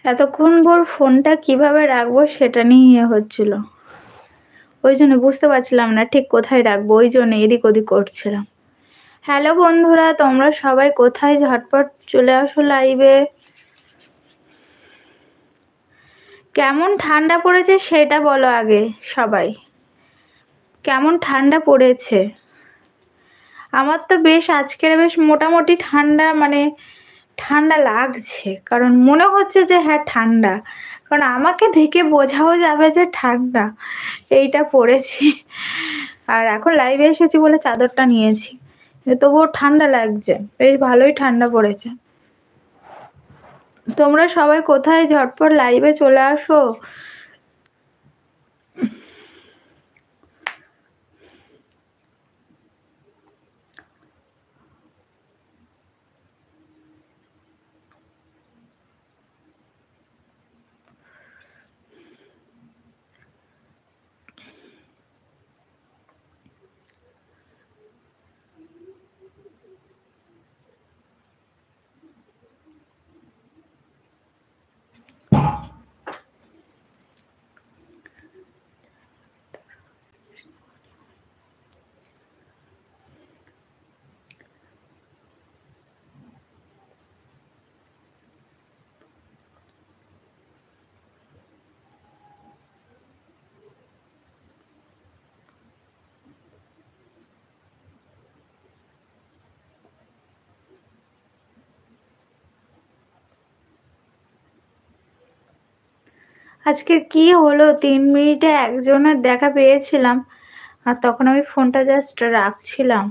এতক্ষণ ভোর ফোনটা কিভাবে রাখবো সেটা নিয়ে হচ্ছিল। ওই জন্য বুঝতে পারছিলাম না ঠিক কোথায় রাখবো, ওই জন্য এদিক ওদিক করছিলাম। হ্যালো বন্ধুরা, তোমরা সবাই কোথায়? ঝটপট চলে আসো লাইভে। কেমন ঠান্ডা পড়েছে সেটা বলো আগে সবাই। কেমন ঠান্ডা পড়েছে? আমার তো আজকের বেশ মোটামুটি ঠান্ডা, মানে ঠান্ডা লাগছে, কারণ মনে হচ্ছে যে হ্যাঁ ঠান্ডা, কারণ আমাকে দেখে বোঝাও যাবে যে ঠান্ডা এইটা পড়েছি। আর এখন লাইভে এসেছি বলে চাদরটা নিয়েছি, তবুও ঠান্ডা লাগছে, বেশ ভালোই ঠান্ডা পড়েছে। তোমরা সবাই কোথায়? ঝটপট লাইভে চলে আসো। আজকে কি হলো, 3 মিনিটে একজনের দেখা পেয়েছিলাম, আর তখন আমি ফোনটা জাস্ট রাখছিলাম।